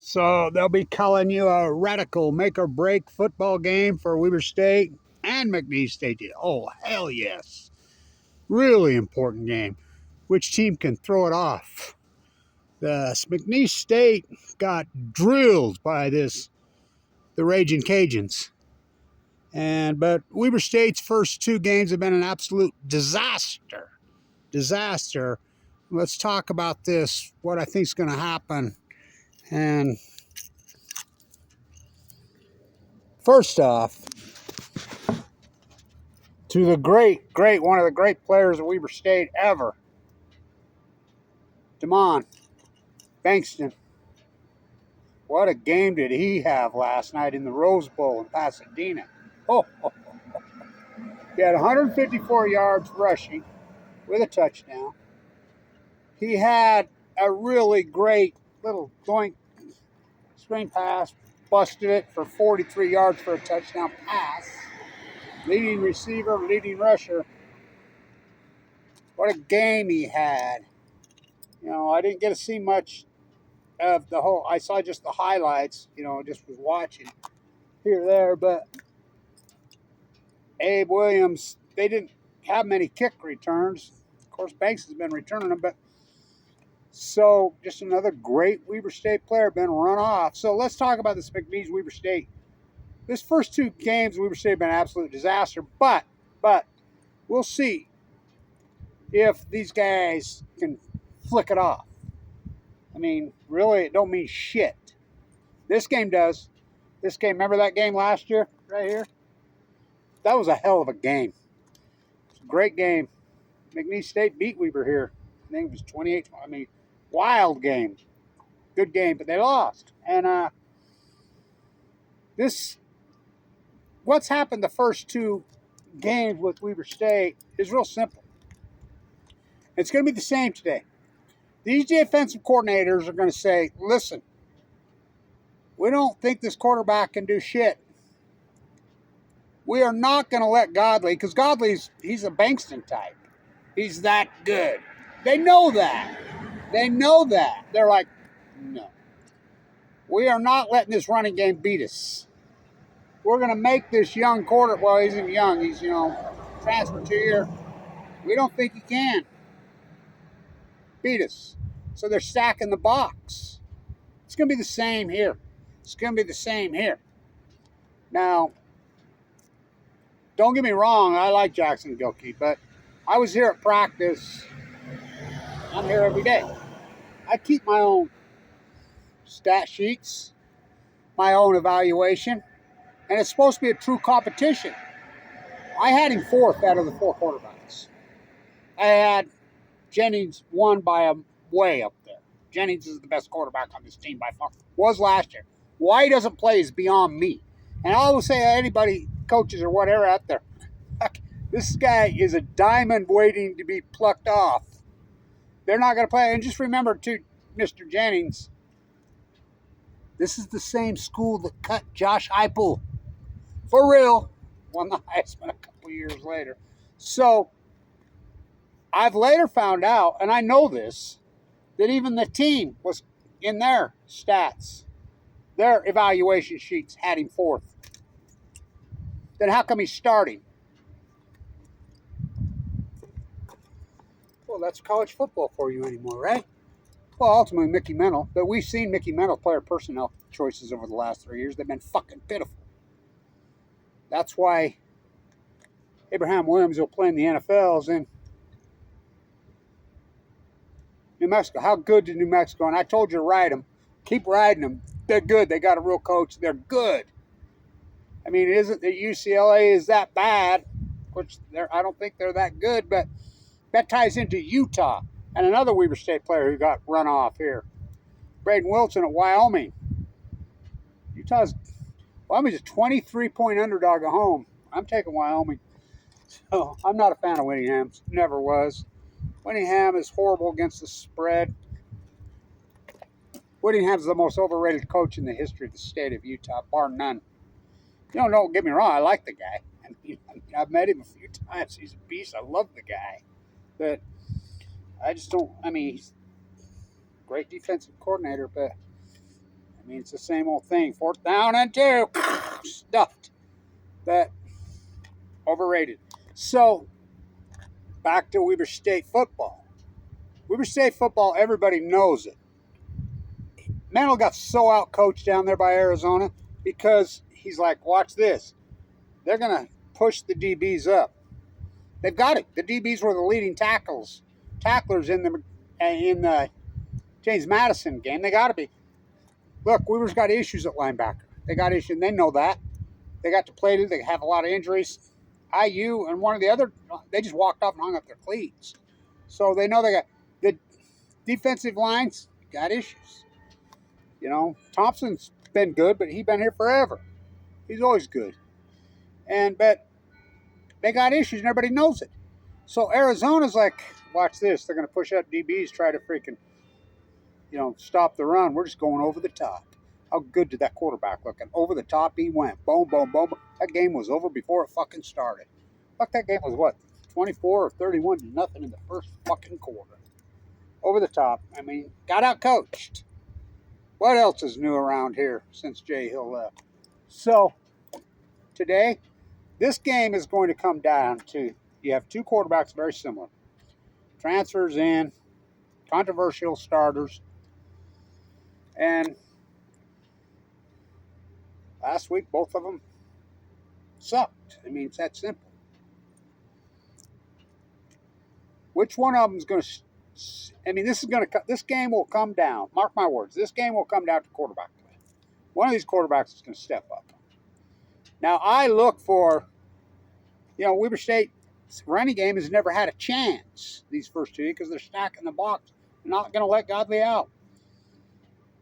So they'll be calling you a radical make or break football game for Weber State and McNeese State. Oh, hell yes. Really important game. Which team can throw it off? The McNeese State got drilled by the Raging Cajuns. But Weber State's first two games have been an absolute disaster. Disaster. Let's talk about this, what I think is going to happen. And first off, to the one of the great players of Weber State ever, Damon Bankston. What a game did he have last night in the Rose Bowl in Pasadena. Oh. He had 154 yards rushing with a touchdown. He had a really great little doink screen pass, busted it for 43 yards for a touchdown pass. Leading receiver, leading rusher. What a game he had. You know, I didn't get to see much of the whole. I saw just the highlights, just was watching here or there. But Abe Williams, they didn't have many kick returns. Of course, Banks has been returning them, but so just another great Weber State player been run off. So let's talk about this McNeese Weber State. This first two games, Weber State have been an absolute disaster, but we'll see if these guys can flick it off. I mean, really, it don't mean shit. This game does. This game, remember that game last year, right here? That was a hell of a game. It's a great game. McNeese State beat Weber here. I think it was 28. I mean, wild game. Good game, but they lost. And what's happened the first two games with Weber State is real simple. It's going to be the same today. These defensive coordinators are going to say, listen, we don't think this quarterback can do shit. We are not going to let Godley, because he's a Bankston type. He's that good. They know that. They're like, no. We are not letting this running game beat us. We're going to make this young quarterback, well, he's isn't young, he's, transferred 2 years. We don't think he can beat us. So they're stacking the box. It's going to be the same here. Now, don't get me wrong, I like Jackson Gilkey, but I was here at practice. I'm here every day. I keep my own stat sheets, my own evaluation, and it's supposed to be a true competition. I had him fourth out of the four quarterbacks. I had Jennings won by a way up there. Jennings is the best quarterback on this team by far. Was last year. Why he doesn't play is beyond me. And I always say anybody, coaches or whatever out there, this guy is a diamond waiting to be plucked off. They're not going to play. And just remember, too, Mr. Jennings, this is the same school that cut Josh Heupel. For real. Won the Heisman a couple years later. So, I've later found out, and I know this, that even the team was in their stats, their evaluation sheets had him fourth. Then how come he's starting? Well, that's college football for you anymore, right? Well, ultimately Mickey Mantle, but we've seen Mickey Mantle player personnel choices over the last 3 years. They've been fucking pitiful. That's why Abraham Williams will play in the NFLs in New Mexico. How good did New Mexico? And I told you to ride them. Keep riding them. They're good. They got a real coach. They're good. I mean, it isn't that UCLA is that bad, which I don't think they're that good, but that ties into Utah and another Weber State player who got run off here. Braden Wilson at Wyoming. Wyoming's a 23-point underdog at home. I'm taking Wyoming. So I'm not a fan of Whittingham's. Never was. Whittingham is horrible against the spread. Whittingham's the most overrated coach in the history of the state of Utah, bar none. Don't get me wrong. I like the guy. I've met him a few times. He's a beast. I love the guy. But I just don't. I mean, he's a great defensive coordinator, but I mean, it's the same old thing. 4th down and 2. Stuffed. That overrated. So, back to Weber State football. Weber State football, everybody knows it. Mendel got so out-coached down there by Arizona because he's like, watch this. They're going to push the DBs up. They've got it. The DBs were the leading tacklers in the James Madison game. They got to be. Look, Weaver's got issues at linebacker. They got issues, and they know that. They got depleted. They have a lot of injuries. IU and one of the other, they just walked off and hung up their cleats. So they know they got the defensive lines got issues. You know, Thompson's been good, but he's been here forever. He's always good. But they got issues, and everybody knows it. So Arizona's like, watch this. They're going to push up DBs, try to freaking, stop the run. We're just going over the top. How good did that quarterback look? And over the top he went. Boom, boom, boom. That game was over before it fucking started. Fuck, that game was what? 24 or 31 to nothing in the first fucking quarter. Over the top. I mean, got out coached. What else is new around here since Jay Hill left? So, today, this game is going to come down to, you have two quarterbacks very similar. Transfers in, controversial starters, and last week, both of them sucked. I mean, it's that simple. Which one of them is going to? I mean, this game will come down. Mark my words. This game will come down to quarterback play. One of these quarterbacks is going to step up. Now, I look for, Weber State's running game has never had a chance these first two because they're stacking the box. They're not going to let Godley out.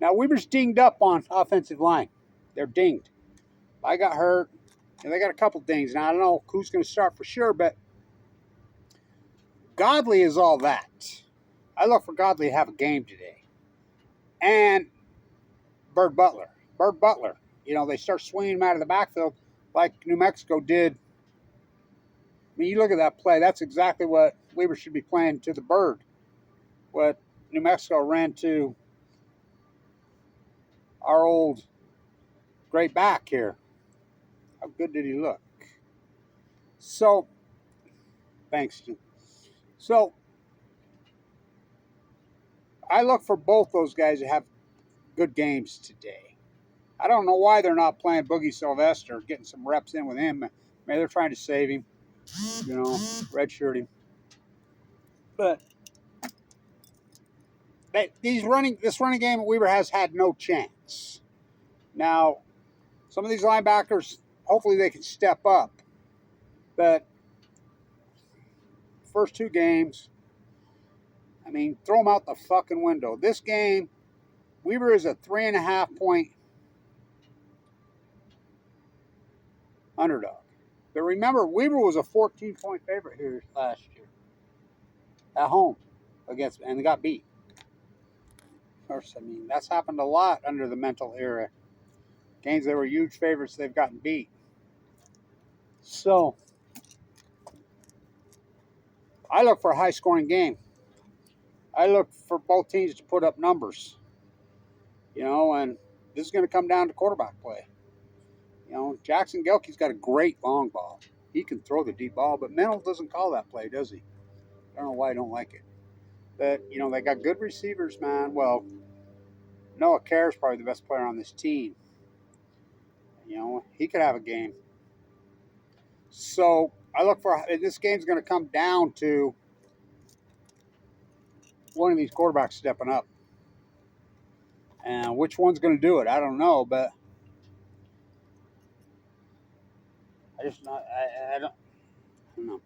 Now, Weber's dinged up on offensive line. They're dinged. I got hurt, and they got a couple dings. Now, I don't know who's going to start for sure, but Godley is all that. I look for Godley to have a game today. And Bird Butler. They start swinging him out of the backfield like New Mexico did. I mean, you look at that play. That's exactly what Weber should be playing to the Bird. What New Mexico ran to our old great back here. How good did he look? So, Bankston. So, I look for both those guys to have good games today. I don't know why they're not playing Boogie Sylvester, getting some reps in with him. Maybe they're trying to save him, redshirt him. But this running game at Weber has had no chance. Now, some of these linebackers, hopefully they can step up. But first two games, I mean, throw them out the fucking window. This game, Weber is a 3.5 point underdog. But remember, Weber was a 14-point favorite here last year at home and they got beat. Of course, I mean, that's happened a lot under the mental era. Games that were huge favorites, they've gotten beat. So, I look for a high-scoring game. I look for both teams to put up numbers. And this is going to come down to quarterback play. Jackson Gelke's got a great long ball. He can throw the deep ball, but Mendel doesn't call that play, does he? I don't know why I don't like it. But, they got good receivers, man. Well, Noah Kerr is probably the best player on this team. He could have a game. So, I look for this game's going to come down to one of these quarterbacks stepping up. And which one's going to do it, I don't know, but I don't know.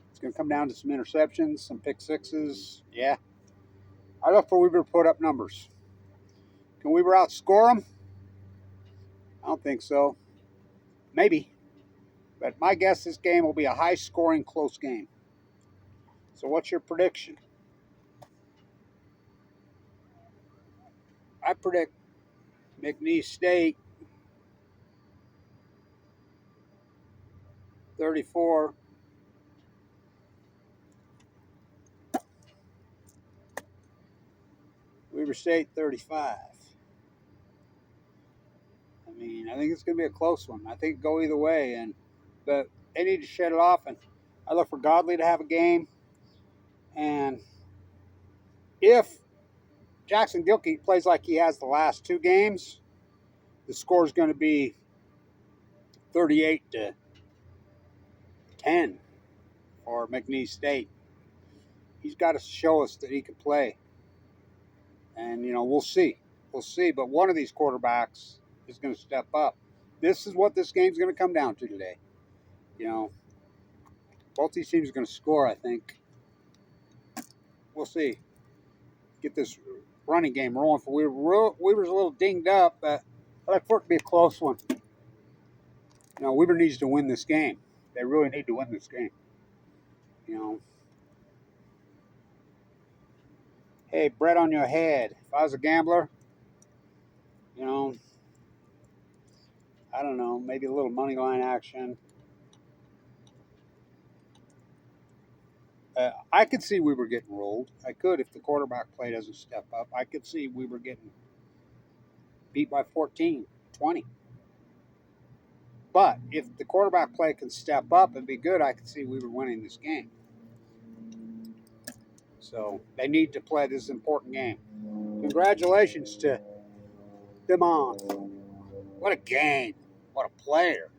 It's going to come down to some interceptions, some pick sixes. Yeah. I look for Weber to put up numbers. Can Weber outscore them? I don't think so. Maybe. But my guess this game will be a high-scoring, close game. So what's your prediction? I predict McNeese State 34. Weber State 35. mean, I think it's going to be a close one. I think it'll go either way, but they need to shut it off. And I look for Godley to have a game. And if Jackson Gilkey plays like he has the last two games, the score is going to be 38-10 for McNeese State. He's got to show us that he can play. And, we'll see. We'll see. But one of these quarterbacks is going to step up. This is what this game's going to come down to today. Both these teams are going to score, I think. We'll see. Get this running game rolling for Weaver. Weaver's a little dinged up, but I like for it to be a close one. Weaver needs to win this game. They really need to win this game. Hey, bread on your head. If I was a gambler, I don't know, maybe a little money line action. I could see Weaver getting rolled. I could if the quarterback play doesn't step up. I could see Weaver getting beat by 14, 20. But if the quarterback play can step up and be good, I could see Weaver winning this game. So they need to play this important game. Congratulations to Demond. What a game. What a player.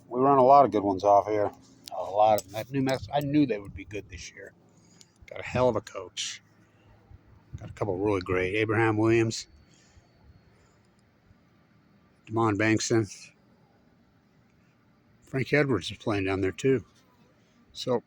We run a lot of good ones off here. A lot of them. I knew they would be good this year. Got a hell of a coach. Got a couple really great. Abraham Williams. Demond Bankston. Frank Edwards is playing down there too. So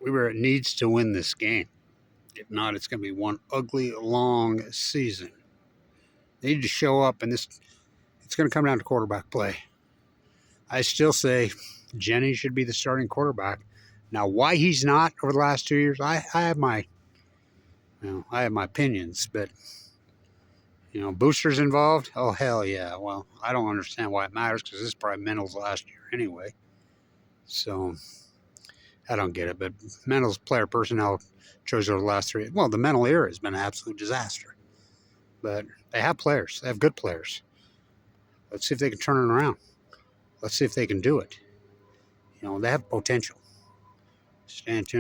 Weaver needs to win this game. If not, it's going to be one ugly, long season. They need to show up, and it's going to come down to quarterback play. I still say Jennings should be the starting quarterback. Now, why he's not over the last 2 years, I have my opinions, but boosters involved. Oh hell yeah! Well, I don't understand why it matters because this is probably Mental's last year anyway. So I don't get it. But Mental's player personnel chose over the last 3. Well, the Mental era has been an absolute disaster. But they have players. They have good players. Let's see if they can turn it around. Let's see if they can do it. They have potential. Stand tuned.